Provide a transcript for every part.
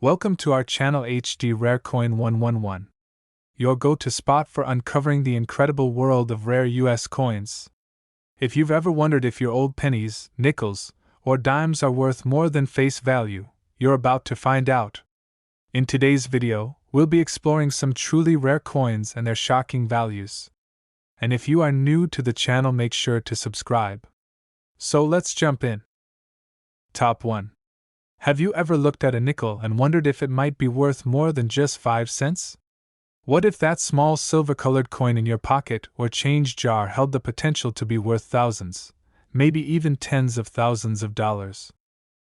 Welcome to our channel HD Rare Coin 111, your go-to spot for uncovering the incredible world of rare US coins. If you've ever wondered if your old pennies, nickels, or dimes are worth more than face value, you're about to find out. In today's video, we'll be exploring some truly rare coins and their shocking values. And if you are new to the channel, make sure to subscribe. So let's jump in. Top 1. Have you ever looked at a nickel and wondered if it might be worth more than just 5 cents? What if that small silver-colored coin in your pocket or change jar held the potential to be worth thousands, maybe even tens of thousands of dollars?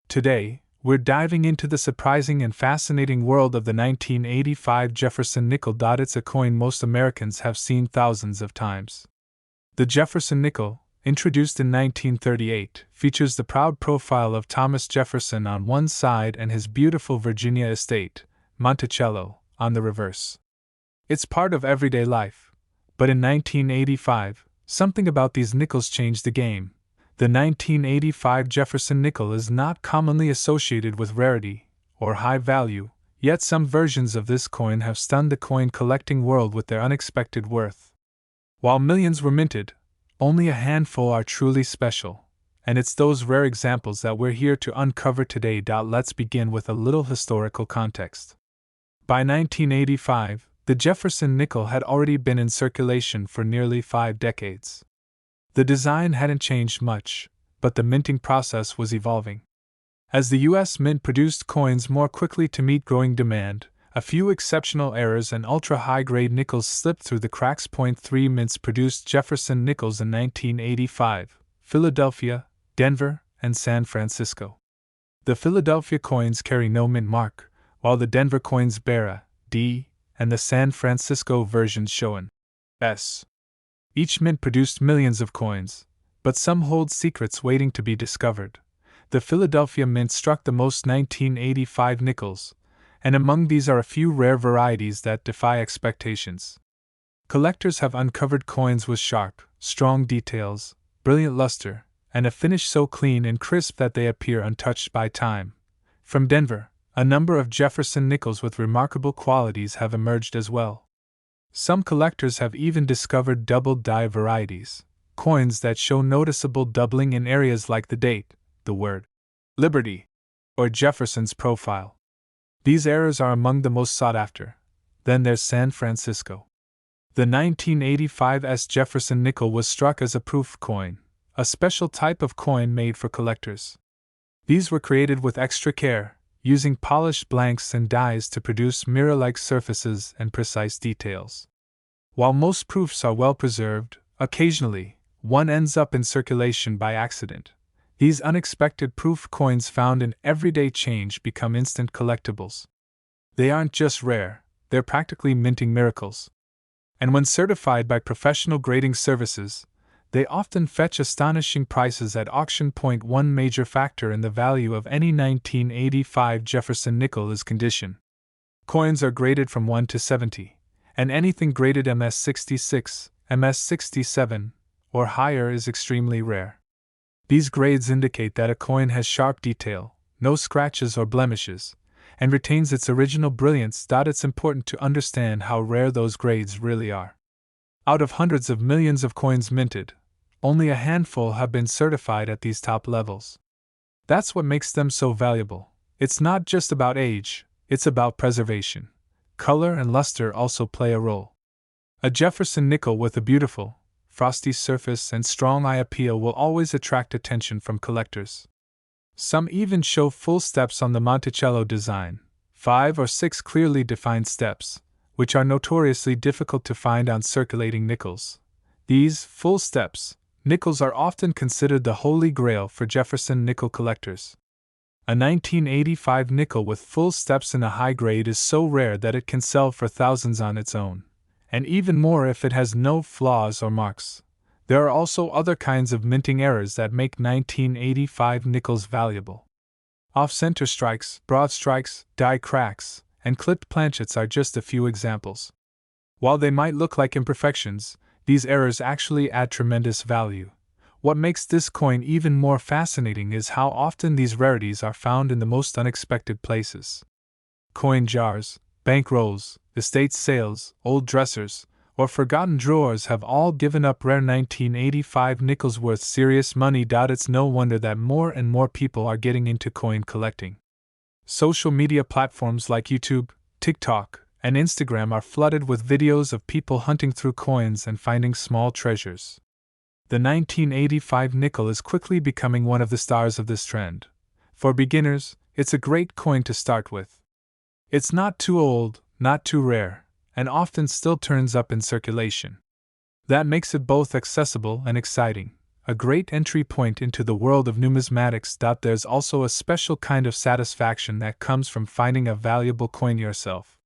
Today, we're diving into the surprising and fascinating world of the 1985 Jefferson Nickel. It's a coin most Americans have seen thousands of times. The Jefferson Nickel, introduced in 1938, features the proud profile of Thomas Jefferson on one side and his beautiful Virginia estate, Monticello, on the reverse. It's part of everyday life, but in 1985, something about these nickels changed the game. The 1985 Jefferson Nickel is not commonly associated with rarity or high value, yet some versions of this coin have stunned the coin collecting world with their unexpected worth. While millions were minted, only a handful are truly special, and it's those rare examples that we're here to uncover today. Let's begin with a little historical context. By 1985, the Jefferson Nickel had already been in circulation for nearly 5 decades. The design hadn't changed much, but the minting process was evolving. As the U.S. Mint produced coins more quickly to meet growing demand, a few exceptional errors and ultra-high-grade nickels slipped through the cracks. 3 mints produced Jefferson Nickels in 1985, Philadelphia, Denver, and San Francisco. The Philadelphia coins carry no mint mark, while the Denver coins bear a D, and the San Francisco versions show an S. Each mint produced millions of coins, but some hold secrets waiting to be discovered. The Philadelphia Mint struck the most 1985 nickels, and among these are a few rare varieties that defy expectations. Collectors have uncovered coins with sharp, strong details, brilliant luster, and a finish so clean and crisp that they appear untouched by time. From Denver, a number of Jefferson nickels with remarkable qualities have emerged as well. Some collectors have even discovered doubled die varieties, coins that show noticeable doubling in areas like the date, the word Liberty, or Jefferson's profile. These errors are among the most sought after. Then there's San Francisco. The 1985 Jefferson Nickel was struck as a proof coin, a special type of coin made for collectors. These were created with extra care, using polished blanks and dies to produce mirror-like surfaces and precise details. While most proofs are well preserved, occasionally, one ends up in circulation by accident. These unexpected proof coins found in everyday change become instant collectibles. They aren't just rare, they're practically minting miracles. And when certified by professional grading services, they often fetch astonishing prices at auction. One major factor in the value of any 1985 Jefferson Nickel is condition. Coins are graded from 1 to 70, and anything graded MS66, MS67, or higher is extremely rare. These grades indicate that a coin has sharp detail, no scratches or blemishes, and retains its original brilliance. It's important to understand how rare those grades really are. Out of hundreds of millions of coins minted, only a handful have been certified at these top levels. That's what makes them so valuable. It's not just about age, it's about preservation. Color and luster also play a role. A Jefferson Nickel with a beautiful, frosty surface and strong eye appeal will always attract attention from collectors. Some even show full steps on the Monticello design, 5 or 6 clearly defined steps, which are notoriously difficult to find on circulating nickels. These full steps, nickels are often considered the holy grail for Jefferson nickel collectors. A 1985 nickel with full steps in a high grade is so rare that it can sell for thousands on its own, and even more if it has no flaws or marks. There are also other kinds of minting errors that make 1985 nickels valuable. Off-center strikes, broad strikes, die cracks, and clipped planchets are just a few examples. While they might look like imperfections, these errors actually add tremendous value. What makes this coin even more fascinating is how often these rarities are found in the most unexpected places. Coin jars, bank rolls, estate sales, old dressers, or forgotten drawers have all given up rare 1985 nickels worth serious money. It's no wonder that more and more people are getting into coin collecting. Social media platforms like YouTube, TikTok, and Instagram are flooded with videos of people hunting through coins and finding small treasures. The 1985 nickel is quickly becoming one of the stars of this trend. For beginners, it's a great coin to start with. It's not too old, not too rare, and often still turns up in circulation. That makes it both accessible and exciting, a great entry point into the world of numismatics. There's also a special kind of satisfaction that comes from finding a valuable coin yourself.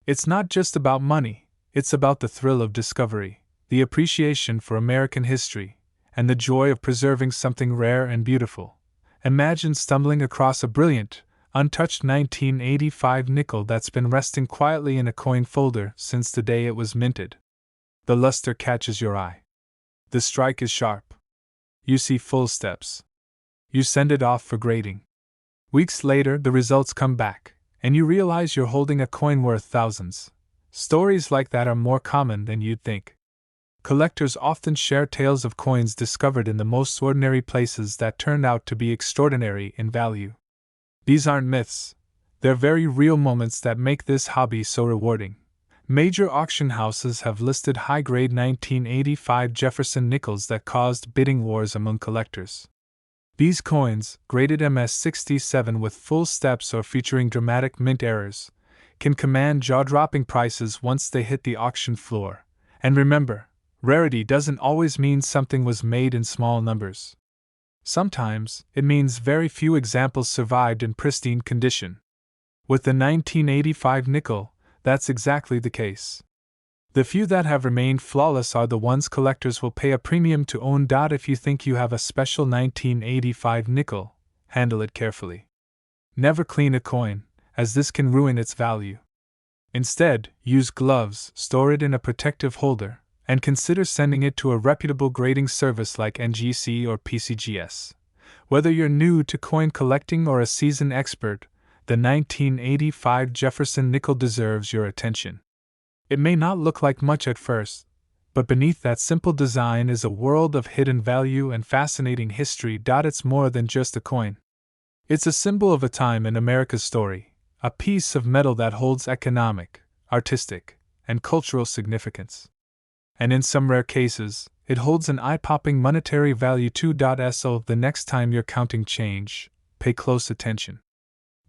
It's not just about money, it's about the thrill of discovery, the appreciation for American history, and the joy of preserving something rare and beautiful. Imagine stumbling across a brilliant, untouched 1985 nickel that's been resting quietly in a coin folder since the day it was minted. The luster catches your eye. The strike is sharp. You see full steps. You send it off for grading. Weeks later, the results come back, and you realize you're holding a coin worth thousands. Stories like that are more common than you'd think. Collectors often share tales of coins discovered in the most ordinary places that turned out to be extraordinary in value. These aren't myths. They're very real moments that make this hobby so rewarding. Major auction houses have listed high-grade 1985 Jefferson nickels that caused bidding wars among collectors. These coins, graded MS-67 with full steps or featuring dramatic mint errors, can command jaw-dropping prices once they hit the auction floor. And remember, rarity doesn't always mean something was made in small numbers. Sometimes, it means very few examples survived in pristine condition. With the 1985 nickel, that's exactly the case. The few that have remained flawless are the ones collectors will pay a premium to own. If you think you have a special 1985 nickel, handle it carefully. Never clean a coin, as this can ruin its value. Instead, use gloves, store it in a protective holder, and consider sending it to a reputable grading service like NGC or PCGS. Whether you're new to coin collecting or a seasoned expert, the 1985 Jefferson nickel deserves your attention. It may not look like much at first, but beneath that simple design is a world of hidden value and fascinating history. It's more than just a coin. It's a symbol of a time in America's story, a piece of metal that holds economic, artistic, and cultural significance. And in some rare cases, it holds an eye-popping monetary value too. So the next time you're counting change, pay close attention.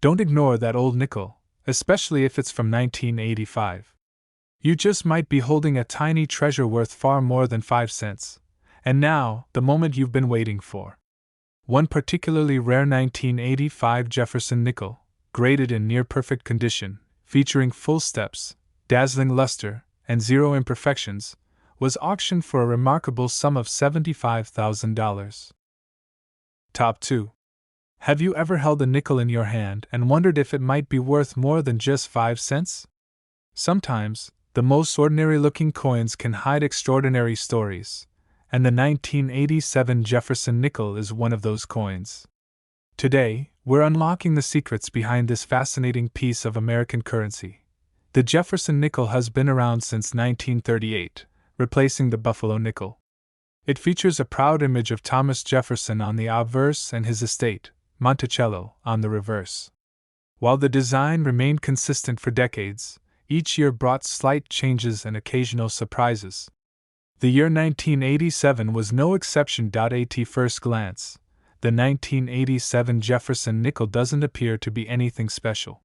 Don't ignore that old nickel, especially if it's from 1985. You just might be holding a tiny treasure worth far more than 5 cents. And now, the moment you've been waiting for. One particularly rare 1985 Jefferson nickel, graded in near-perfect condition, featuring full steps, dazzling luster, and zero imperfections, was auctioned for a remarkable sum of $75,000. Top 2. Have you ever held a nickel in your hand and wondered if it might be worth more than just 5 cents? Sometimes, the most ordinary-looking coins can hide extraordinary stories, and the 1987 Jefferson nickel is one of those coins. Today, we're unlocking the secrets behind this fascinating piece of American currency. The Jefferson nickel has been around since 1938, replacing the Buffalo nickel. It features a proud image of Thomas Jefferson on the obverse and his estate, Monticello, on the reverse. While the design remained consistent for decades, each year brought slight changes and occasional surprises. The year 1987 was no exception. At first glance, the 1987 Jefferson nickel doesn't appear to be anything special.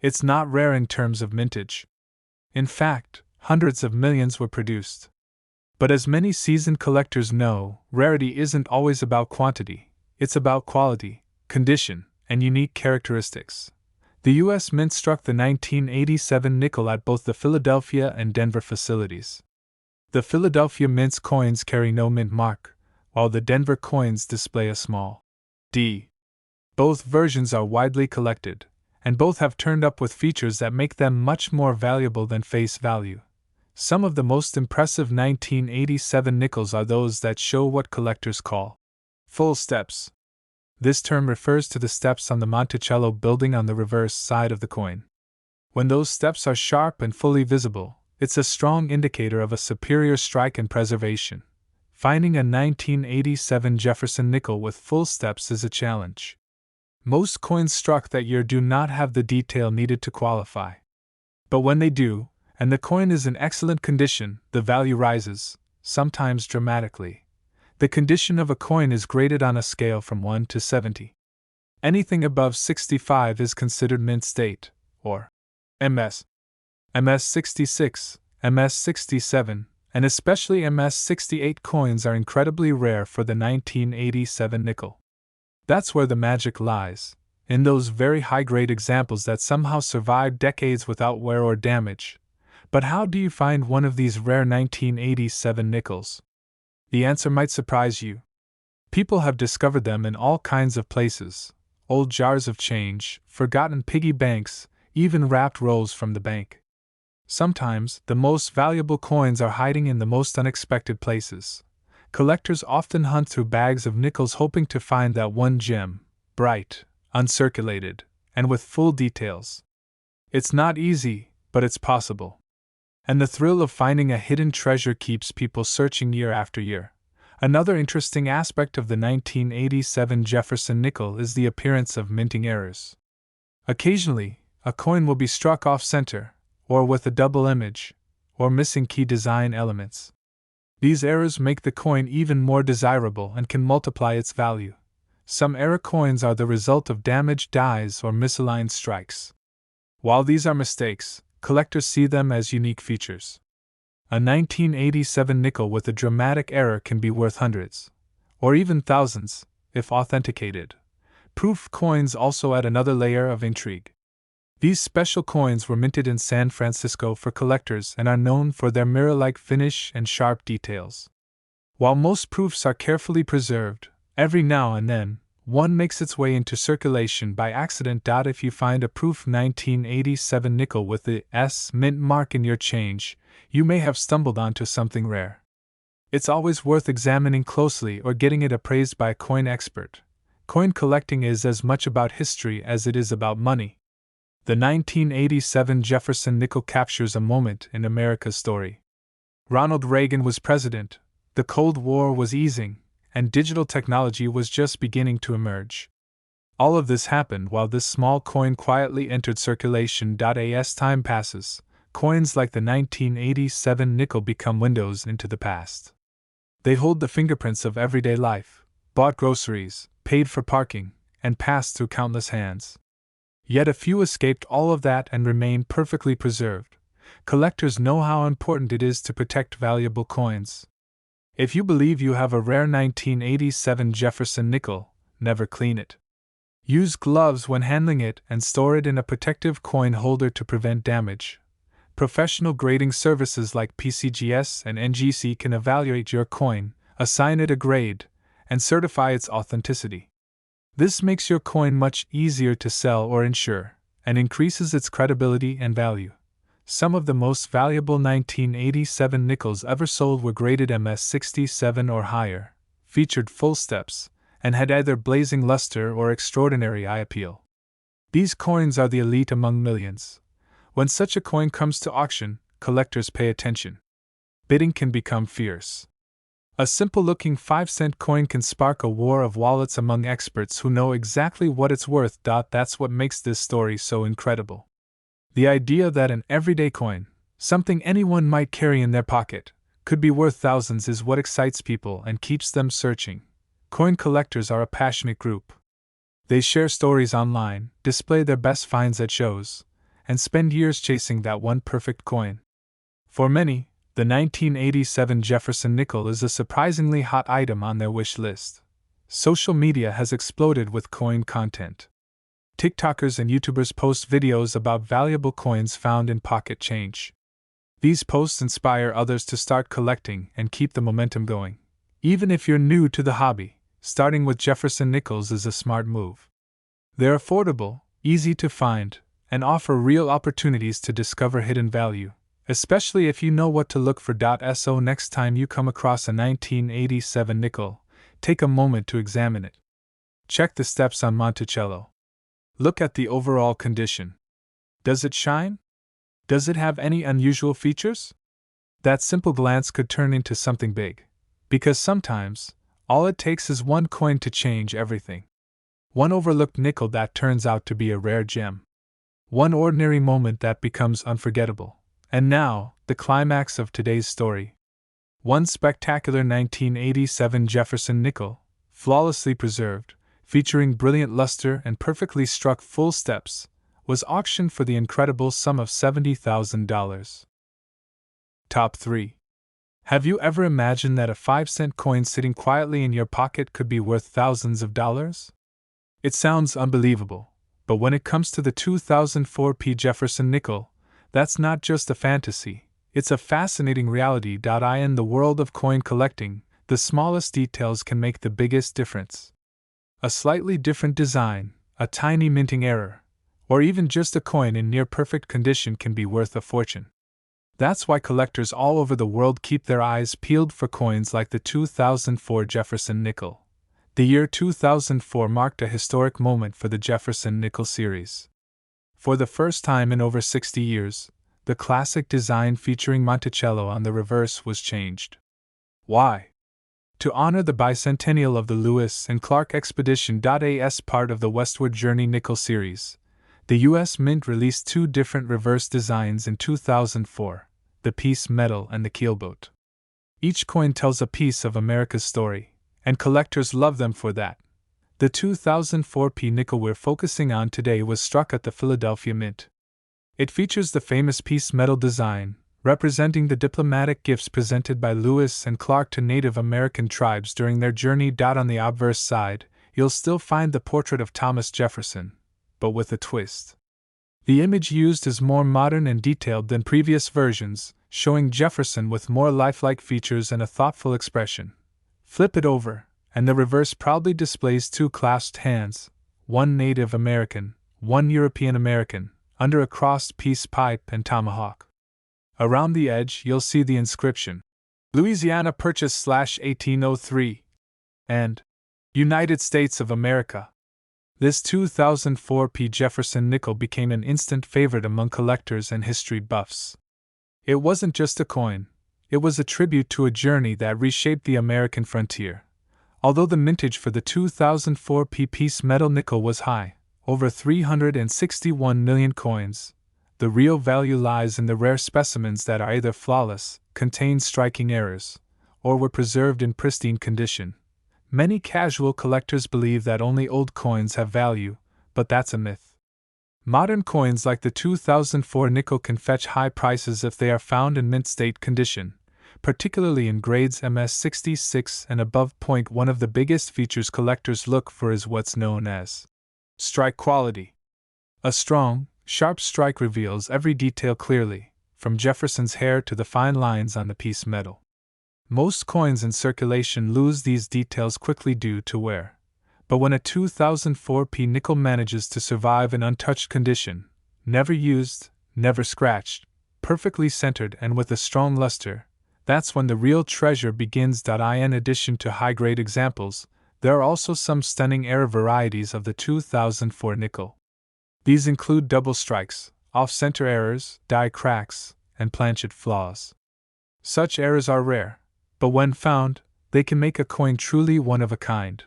It's not rare in terms of mintage. In fact, hundreds of millions were produced. But as many seasoned collectors know, rarity isn't always about quantity, it's about quality, condition, and unique characteristics. The U.S. Mint struck the 1987 nickel at both the Philadelphia and Denver facilities. The Philadelphia Mint's coins carry no mint mark, while the Denver coins display a small D. Both versions are widely collected, and both have turned up with features that make them much more valuable than face value. Some of the most impressive 1987 nickels are those that show what collectors call full steps. This term refers to the steps on the Monticello building on the reverse side of the coin. When those steps are sharp and fully visible, it's a strong indicator of a superior strike and preservation. Finding a 1987 Jefferson nickel with full steps is a challenge. Most coins struck that year do not have the detail needed to qualify. But when they do, and the coin is in excellent condition, the value rises, sometimes dramatically. The condition of a coin is graded on a scale from 1 to 70. Anything above 65 is considered mint state, or MS. MS 66, MS 67, and especially MS 68 coins are incredibly rare for the 1987 nickel. That's where the magic lies, in those very high-grade examples that somehow survive decades without wear or damage. But how do you find one of these rare 1987 nickels? The answer might surprise you. People have discovered them in all kinds of places: old jars of change, forgotten piggy banks, even wrapped rolls from the bank. Sometimes, the most valuable coins are hiding in the most unexpected places. Collectors often hunt through bags of nickels hoping to find that one gem, bright, uncirculated, and with full details. It's not easy, but it's possible. And the thrill of finding a hidden treasure keeps people searching year after year. Another interesting aspect of the 1987 Jefferson nickel is the appearance of minting errors. Occasionally, a coin will be struck off-center, or with a double image, or missing key design elements. These errors make the coin even more desirable and can multiply its value. Some error coins are the result of damaged dies or misaligned strikes. While these are mistakes, collectors see them as unique features. A 1987 nickel with a dramatic error can be worth hundreds, or even thousands, if authenticated. Proof coins also add another layer of intrigue. These special coins were minted in San Francisco for collectors and are known for their mirror-like finish and sharp details. While most proofs are carefully preserved, every now and then, one makes its way into circulation by accident. If you find a proof 1987 nickel with the S mint mark in your change, you may have stumbled onto something rare. It's always worth examining closely or getting it appraised by a coin expert. Coin collecting is as much about history as it is about money. The 1987 Jefferson nickel captures a moment in America's story. Ronald Reagan was president, the Cold War was easing, and digital technology was just beginning to emerge. All of this happened while this small coin quietly entered circulation. As time passes, coins like the 1987 nickel become windows into the past. They hold the fingerprints of everyday life, bought groceries, paid for parking, and passed through countless hands. Yet a few escaped all of that and remain perfectly preserved. Collectors know how important it is to protect valuable coins. If you believe you have a rare 1987 Jefferson nickel, never clean it. Use gloves when handling it and store it in a protective coin holder to prevent damage. Professional grading services like PCGS and NGC can evaluate your coin, assign it a grade, and certify its authenticity. This makes your coin much easier to sell or insure, and increases its credibility and value. Some of the most valuable 1987 nickels ever sold were graded MS 67 or higher, featured full steps, and had either blazing luster or extraordinary eye appeal. These coins are the elite among millions. When such a coin comes to auction, collectors pay attention. Bidding can become fierce. A simple-looking 5-cent coin can spark a war of wallets among experts who know exactly what it's worth. That's what makes this story so incredible. The idea that an everyday coin, something anyone might carry in their pocket, could be worth thousands is what excites people and keeps them searching. Coin collectors are a passionate group. They share stories online, display their best finds at shows, and spend years chasing that one perfect coin. For many, the 1987 Jefferson nickel is a surprisingly hot item on their wish list. Social media has exploded with coin content. TikTokers and YouTubers post videos about valuable coins found in pocket change. These posts inspire others to start collecting and keep the momentum going. Even if you're new to the hobby, starting with Jefferson nickels is a smart move. They're affordable, easy to find, and offer real opportunities to discover hidden value, especially if you know what to look for. So next time you come across a 1987 nickel, take a moment to examine it. Check the steps on Monticello. Look at the overall condition. Does it shine? Does it have any unusual features? That simple glance could turn into something big. Because sometimes, all it takes is one coin to change everything. One overlooked nickel that turns out to be a rare gem. One ordinary moment that becomes unforgettable. And now, the climax of today's story. One spectacular 1987 Jefferson nickel, flawlessly preserved, featuring brilliant luster and perfectly struck full steps, was auctioned for the incredible sum of $70,000. Top 3. Have you ever imagined that a 5-cent coin sitting quietly in your pocket could be worth thousands of dollars? It sounds unbelievable, but when it comes to the 2004 Jefferson Nickel, that's not just a fantasy, it's a fascinating reality. In the world of coin collecting, the smallest details can make the biggest difference. A slightly different design, a tiny minting error, or even just a coin in near-perfect condition can be worth a fortune. That's why collectors all over the world keep their eyes peeled for coins like the 2004 Jefferson Nickel. The year 2004 marked a historic moment for the Jefferson Nickel series. For the first time in over 60 years, the classic design featuring Monticello on the reverse was changed. Why? To honor the bicentennial of the Lewis and Clark expedition. As part of the Westward Journey Nickel series, the U.S. Mint released 2 different reverse designs in 2004, the piece metal and the keelboat. Each coin tells a piece of America's story, and collectors love them for that. The 2004 nickel we're focusing on today was struck at the Philadelphia Mint. It features the famous piece metal design, representing the diplomatic gifts presented by Lewis and Clark to Native American tribes during their journey. On the obverse side, you'll still find the portrait of Thomas Jefferson, but with a twist. The image used is more modern and detailed than previous versions, showing Jefferson with more lifelike features and a thoughtful expression. Flip it over, and the reverse proudly displays 2 clasped hands, one Native American, one European American, under a crossed peace pipe and tomahawk. Around the edge you'll see the inscription, Louisiana Purchase /1803, and United States of America. This 2004 Jefferson Nickel became an instant favorite among collectors and history buffs. It wasn't just a coin, it was a tribute to a journey that reshaped the American frontier. Although the mintage for the 2004 piece metal nickel was high, over 361 million coins, the real value lies in the rare specimens that are either flawless, contain striking errors, or were preserved in pristine condition. Many casual collectors believe that only old coins have value, but that's a myth. Modern coins like the 2004 nickel can fetch high prices if they are found in mint state condition, particularly in grades MS66 and above. One of the biggest features collectors look for is what's known as strike quality. A strong, sharp strike reveals every detail clearly, from Jefferson's hair to the fine lines on the piece metal. Most coins in circulation lose these details quickly due to wear. But when a 2004 nickel manages to survive in untouched condition, never used, never scratched, perfectly centered and with a strong luster, that's when the real treasure begins. In addition to high-grade examples, there are also some stunning error varieties of the 2004 nickel. These include double strikes, off-center errors, die cracks, and planchet flaws. Such errors are rare, but when found, they can make a coin truly one of a kind.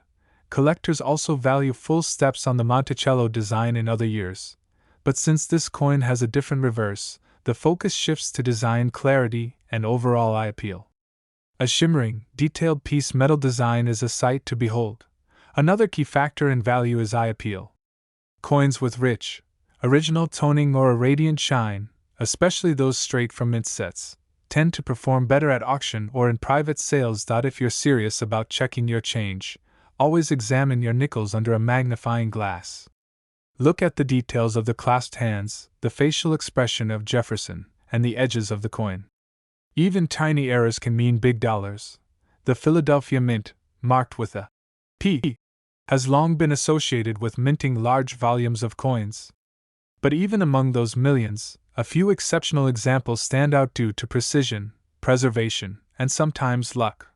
Collectors also value full steps on the Monticello design in other years, but since this coin has a different reverse, the focus shifts to design clarity and overall eye appeal. A shimmering, detailed piece metal design is a sight to behold. Another key factor in value is eye appeal. Coins with rich, original toning or a radiant shine, especially those straight from mint sets, tend to perform better at auction or in private sales. If you're serious about checking your change, always examine your nickels under a magnifying glass. Look at the details of the clasped hands, the facial expression of Jefferson, and the edges of the coin. Even tiny errors can mean big dollars. The Philadelphia Mint, marked with a P, has long been associated with minting large volumes of coins. But even among those millions, a few exceptional examples stand out due to precision, preservation, and sometimes luck.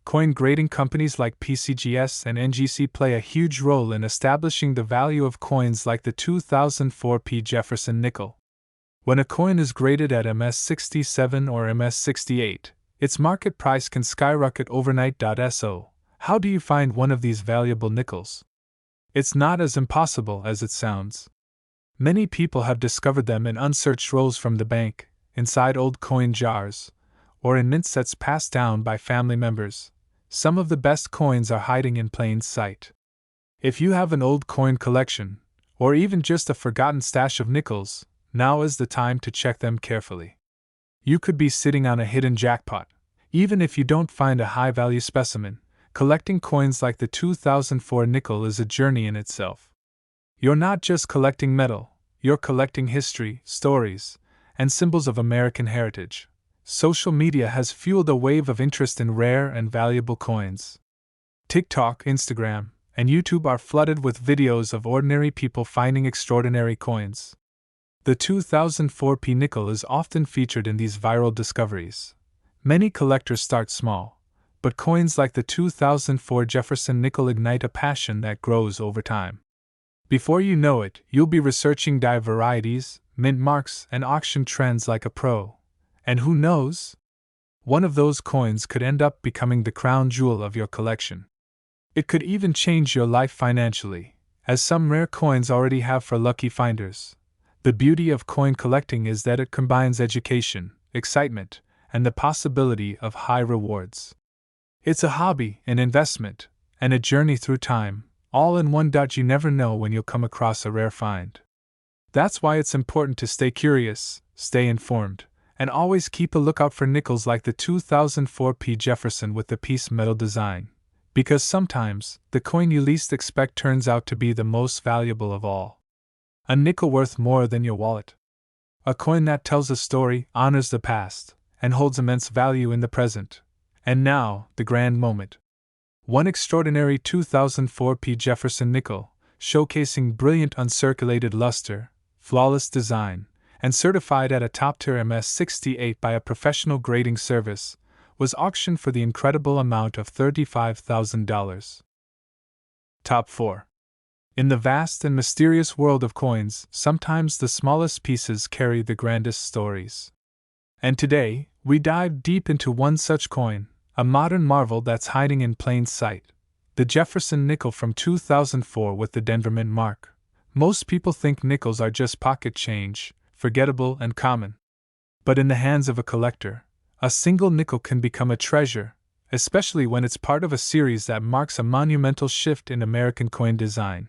Coin grading companies like PCGS and NGC play a huge role in establishing the value of coins like the 2004 Jefferson Nickel. When a coin is graded at MS67 or MS68, its market price can skyrocket overnight. So, how do you find one of these valuable nickels? It's not as impossible as it sounds. Many people have discovered them in unsearched rolls from the bank, inside old coin jars, or in mint sets passed down by family members. Some of the best coins are hiding in plain sight. If you have an old coin collection, or even just a forgotten stash of nickels, now is the time to check them carefully. You could be sitting on a hidden jackpot. Even if you don't find a high-value specimen, collecting coins like the 2004 nickel is a journey in itself. You're not just collecting metal, you're collecting history, stories, and symbols of American heritage. Social media has fueled a wave of interest in rare and valuable coins. TikTok, Instagram, and YouTube are flooded with videos of ordinary people finding extraordinary coins. The 2004 nickel is often featured in these viral discoveries. Many collectors start small, but coins like the 2004 Jefferson Nickel ignite a passion that grows over time. Before you know it, you'll be researching varieties, mint marks, and auction trends like a pro. And who knows? One of those coins could end up becoming the crown jewel of your collection. It could even change your life financially, as some rare coins already have for lucky finders. The beauty of coin collecting is that it combines education, excitement, and the possibility of high rewards. It's a hobby, an investment, and a journey through time, all in one. You never know when you'll come across a rare find. That's why it's important to stay curious, stay informed, and always keep a lookout for nickels like the 2004 Jefferson with the piece metal design. Because sometimes, the coin you least expect turns out to be the most valuable of all. A nickel worth more than your wallet. A coin that tells a story, honors the past, and holds immense value in the present. And now, the grand moment. One extraordinary 2004 Jefferson nickel, showcasing brilliant uncirculated luster, flawless design, and certified at a top-tier MS68 by a professional grading service, was auctioned for the incredible amount of $35,000. Top 4. In the vast and mysterious world of coins, sometimes the smallest pieces carry the grandest stories. And today, we dive deep into one such coin, a modern marvel that's hiding in plain sight. The Jefferson Nickel from 2004 with the Denver Mint mark. Most people think nickels are just pocket change, forgettable and common. But in the hands of a collector, a single nickel can become a treasure, especially when it's part of a series that marks a monumental shift in American coin design.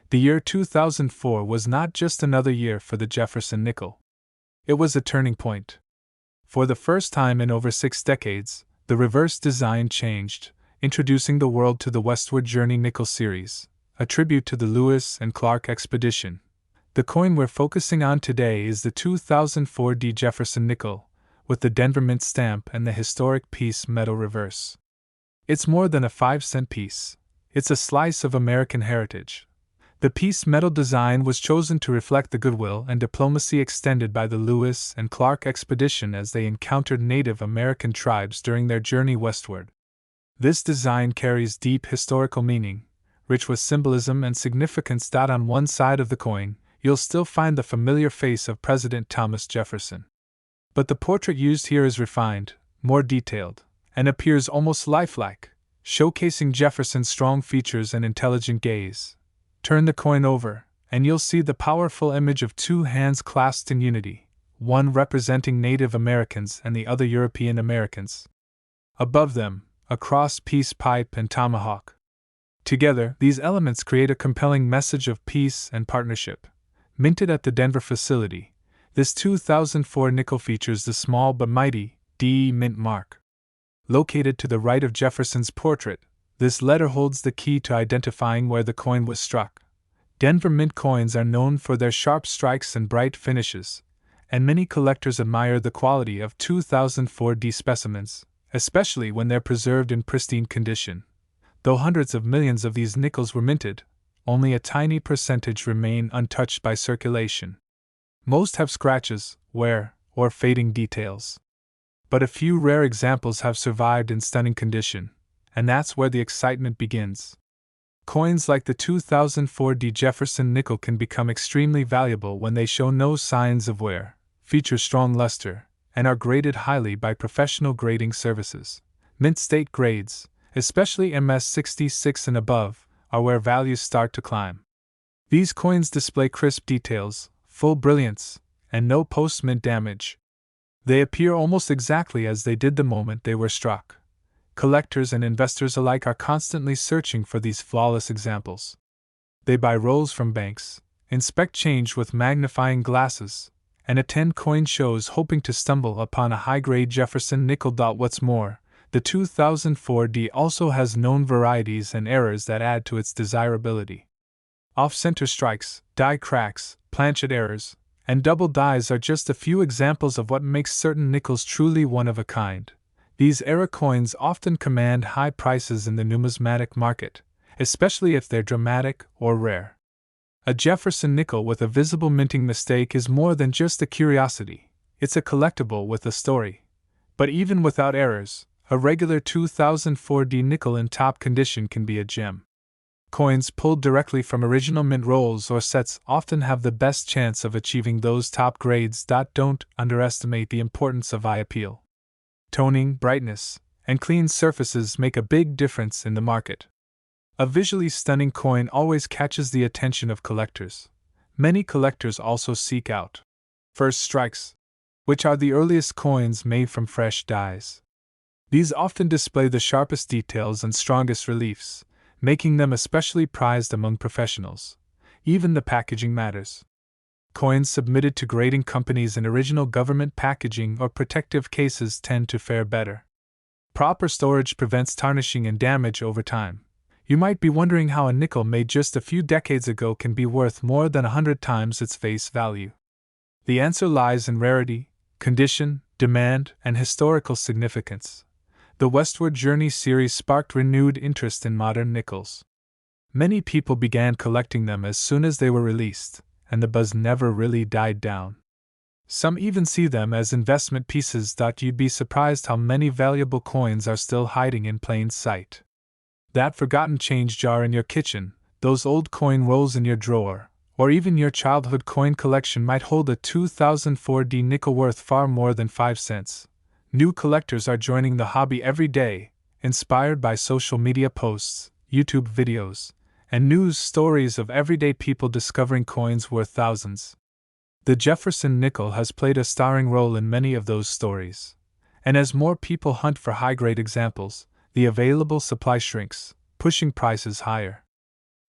The year 2004 was not just another year for the Jefferson Nickel. It was a turning point. For the first time in over 6 decades, the reverse design changed, introducing the world to the Westward Journey Nickel series, a tribute to the Lewis and Clark expedition. The coin we're focusing on today is the 2004 Jefferson Nickel, with the Denver Mint stamp and the historic piece metal reverse. It's more than a 5-cent piece. It's a slice of American heritage. The piece metal design was chosen to reflect the goodwill and diplomacy extended by the Lewis and Clark expedition as they encountered Native American tribes during their journey westward. This design carries deep historical meaning, rich with symbolism and significance. On one side of the coin, you'll still find the familiar face of President Thomas Jefferson. But the portrait used here is refined, more detailed, and appears almost lifelike, showcasing Jefferson's strong features and intelligent gaze. Turn the coin over, and you'll see the powerful image of 2 hands clasped in unity, one representing Native Americans and the other European Americans. Above them, a cross, peace pipe, and tomahawk. Together, these elements create a compelling message of peace and partnership. Minted at the Denver facility, this 2004 nickel features the small but mighty D Mint mark. Located to the right of Jefferson's portrait, this letter holds the key to identifying where the coin was struck. Denver Mint coins are known for their sharp strikes and bright finishes, and many collectors admire the quality of 2004 specimens, especially when they're preserved in pristine condition. Though hundreds of millions of these nickels were minted, only a tiny percentage remain untouched by circulation. Most have scratches, wear, or fading details. But a few rare examples have survived in stunning condition, and that's where the excitement begins. Coins like the 2004 Jefferson Nickel can become extremely valuable when they show no signs of wear, feature strong luster, and are graded highly by professional grading services. Mint state grades, especially MS66 and above, are where values start to climb. These coins display crisp details, full brilliance, and no post-mint damage. They appear almost exactly as they did the moment they were struck. Collectors and investors alike are constantly searching for these flawless examples. They buy rolls from banks, inspect change with magnifying glasses, and attend coin shows hoping to stumble upon a high-grade Jefferson Nickel. What's more, the 2004D also has known varieties and errors that add to its desirability. Off-center strikes, die cracks, planchet errors, and double dies are just a few examples of what makes certain nickels truly one of a kind. These era coins often command high prices in the numismatic market, especially if they're dramatic or rare. A Jefferson nickel with a visible minting mistake is more than just a curiosity, it's a collectible with a story. But even without errors, a regular 2004D nickel in top condition can be a gem. Coins pulled directly from original mint rolls or sets often have the best chance of achieving those top grades. Don't underestimate the importance of eye appeal. Toning, brightness, and clean surfaces make a big difference in the market. A visually stunning coin always catches the attention of collectors. Many collectors also seek out first strikes, which are the earliest coins made from fresh dies. These often display the sharpest details and strongest reliefs, making them especially prized among professionals. Even the packaging matters. Coins submitted to grading companies in original government packaging or protective cases tend to fare better. Proper storage prevents tarnishing and damage over time. You might be wondering how a nickel made just a few decades ago can be worth more than 100 times its face value. The answer lies in rarity, condition, demand, and historical significance. The Westward Journey series sparked renewed interest in modern nickels. Many people began collecting them as soon as they were released, and the buzz never really died down. Some even see them as investment pieces. You'd be surprised how many valuable coins are still hiding in plain sight. That forgotten change jar in your kitchen, those old coin rolls in your drawer, or even your childhood coin collection might hold a 2004D nickel worth far more than 5 cents. New collectors are joining the hobby every day, inspired by social media posts, YouTube videos, and news stories of everyday people discovering coins worth thousands. The Jefferson Nickel has played a starring role in many of those stories. And as more people hunt for high-grade examples, the available supply shrinks, pushing prices higher.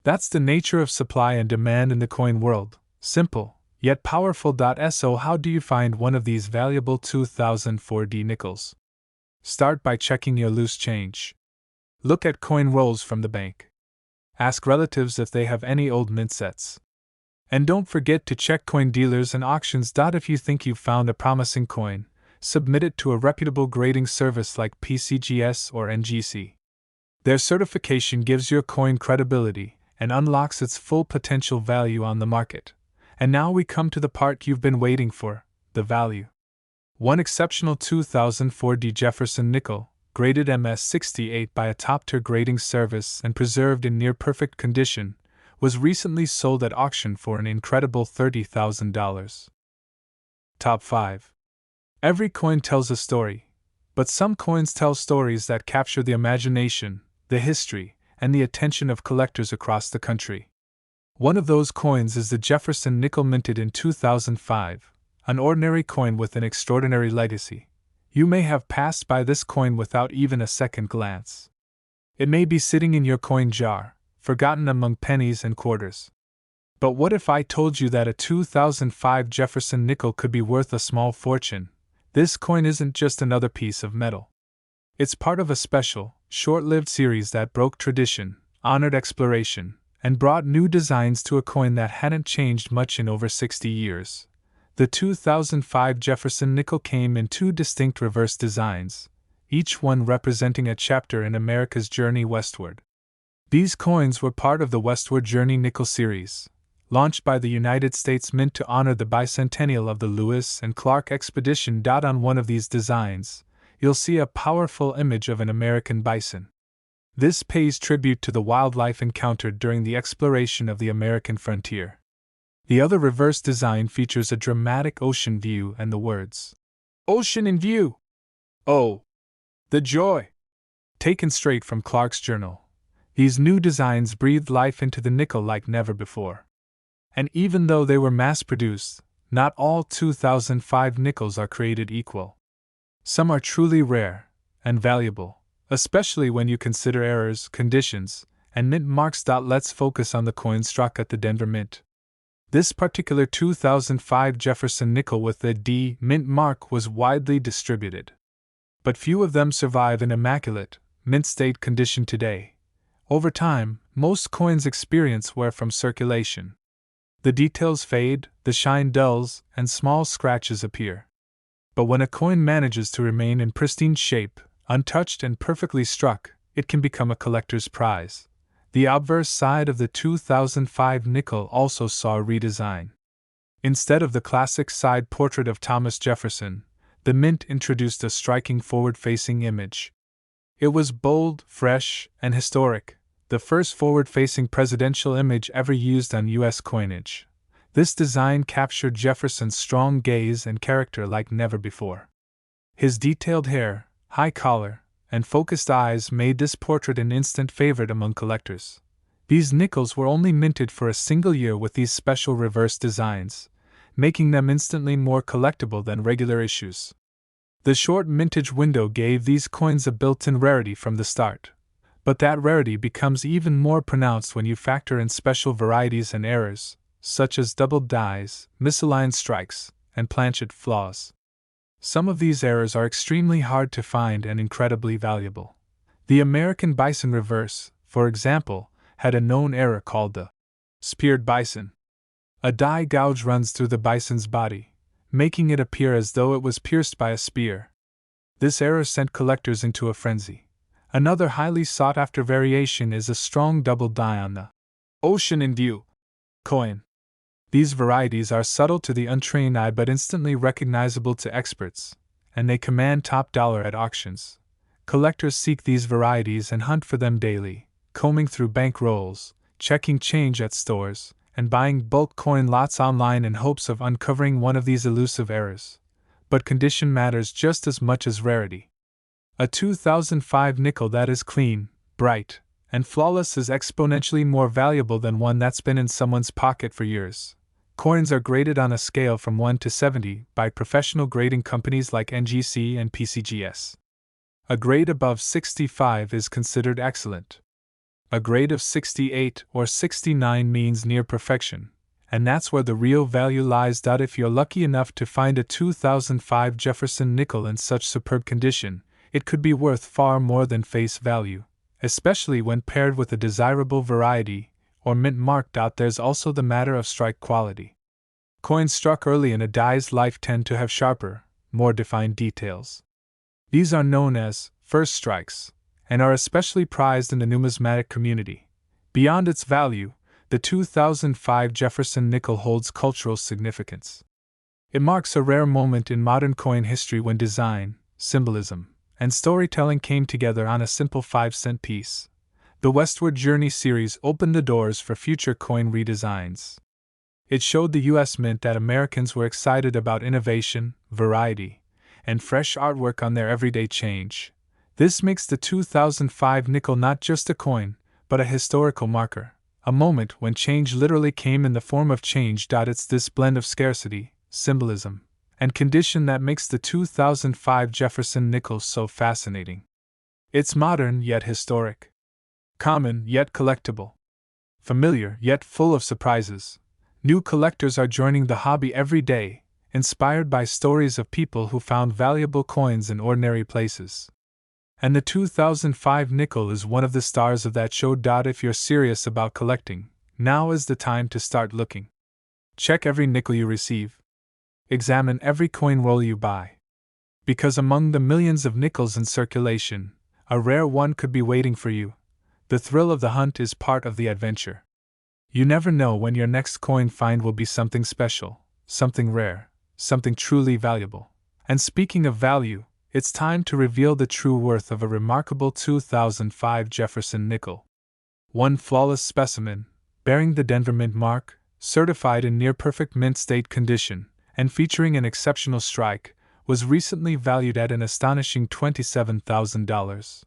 That's the nature of supply and demand in the coin world, simple, yet powerful. So how do you find one of these valuable 2004D nickels? Start by checking your loose change. Look at coin rolls from the bank. Ask relatives if they have any old mint sets. And don't forget to check coin dealers and auctions. If you think you've found a promising coin, submit it to a reputable grading service like PCGS or NGC. Their certification gives your coin credibility and unlocks its full potential value on the market. And now we come to the part you've been waiting for, the value. One exceptional 2004D Jefferson Nickel, graded MS68 by a top-tier grading service and preserved in near-perfect condition, was recently sold at auction for an incredible $30,000. Top 5. Every coin tells a story, but some coins tell stories that capture the imagination, the history, and the attention of collectors across the country. One of those coins is the Jefferson Nickel minted in 2005, an ordinary coin with an extraordinary legacy. You may have passed by this coin without even a second glance. It may be sitting in your coin jar, forgotten among pennies and quarters. But what if I told you that a 2005 Jefferson Nickel could be worth a small fortune? This coin isn't just another piece of metal. It's part of a special, short-lived series that broke tradition, honored exploration, and brought new designs to a coin that hadn't changed much in over 60 years. The 2005 Jefferson Nickel came in two distinct reverse designs, each one representing a chapter in America's journey westward. These coins were part of the Westward Journey Nickel series, launched by the United States Mint to honor the bicentennial of the Lewis and Clark expedition. On one of these designs, you'll see a powerful image of an American bison. This pays tribute to the wildlife encountered during the exploration of the American frontier. The other reverse design features a dramatic ocean view and the words, "Ocean in view!" Oh, the joy! Taken straight from Clark's journal, these new designs breathed life into the nickel like never before. And even though they were mass-produced, not all 2005 nickels are created equal. Some are truly rare and valuable, especially when you consider errors, conditions, and mint marks. Let's focus on the coin struck at the Denver Mint. This particular 2005 Jefferson nickel with the D mint mark was widely distributed. But few of them survive in immaculate, mint state condition today. Over time, most coins experience wear from circulation. The details fade, the shine dulls, and small scratches appear. But when a coin manages to remain in pristine shape, untouched and perfectly struck, it can become a collector's prize. The obverse side of the 2005 nickel also saw a redesign. Instead of the classic side portrait of Thomas Jefferson, the mint introduced a striking forward-facing image. It was bold, fresh, and historic, the first forward-facing presidential image ever used on U.S. coinage. This design captured Jefferson's strong gaze and character like never before. His detailed hair, high collar, and focused eyes made this portrait an instant favorite among collectors. These nickels were only minted for a single year with these special reverse designs, making them instantly more collectible than regular issues. The short mintage window gave these coins a built-in rarity from the start, but that rarity becomes even more pronounced when you factor in special varieties and errors, such as doubled dies, misaligned strikes, and planchet flaws. Some of these errors are extremely hard to find and incredibly valuable. The American bison reverse, for example, had a known error called the speared bison. A die gouge runs through the bison's body, making it appear as though it was pierced by a spear. This error sent collectors into a frenzy. Another highly sought-after variation is a strong double die on the ocean in view coin. These varieties are subtle to the untrained eye but instantly recognizable to experts, and they command top dollar at auctions. Collectors seek these varieties and hunt for them daily, combing through bank rolls, checking change at stores, and buying bulk coin lots online in hopes of uncovering one of these elusive errors. But condition matters just as much as rarity. A 2005 nickel that is clean, bright, and flawless is exponentially more valuable than one that's been in someone's pocket for years. Coins are graded on a scale from 1 to 70 by professional grading companies like NGC and PCGS. A grade above 65 is considered excellent. A grade of 68 or 69 means near perfection, and that's where the real value lies. If you're lucky enough to find a 2005 Jefferson nickel in such superb condition, it could be worth far more than face value, especially when paired with a desirable variety or mint mark. There's also the matter of strike quality. Coins struck early in a die's life tend to have sharper, more defined details. These are known as first strikes, and are especially prized in the numismatic community. Beyond its value, the 2005 Jefferson nickel holds cultural significance. It marks a rare moment in modern coin history when design, symbolism, and storytelling came together on a simple 5-cent piece. The Westward Journey series opened the doors for future coin redesigns. It showed the U.S. Mint that Americans were excited about innovation, variety, and fresh artwork on their everyday change. This makes the 2005 nickel not just a coin, but a historical marker, a moment when change literally came in the form of change. It's this blend of scarcity, symbolism, and condition that makes the 2005 Jefferson nickel so fascinating. It's modern yet historic. Common yet collectible. Familiar yet full of surprises. New collectors are joining the hobby every day, inspired by stories of people who found valuable coins in ordinary places. And the 2005 nickel is one of the stars of that show. If you're serious about collecting, now is the time to start looking. Check every nickel you receive. Examine every coin roll you buy. Because among the millions of nickels in circulation, a rare one could be waiting for you. The thrill of the hunt is part of the adventure. You never know when your next coin find will be something special, something rare, something truly valuable. And speaking of value, it's time to reveal the true worth of a remarkable 2005 Jefferson nickel. One flawless specimen, bearing the Denver Mint mark, certified in near-perfect mint state condition, and featuring an exceptional strike, was recently valued at an astonishing $27,000.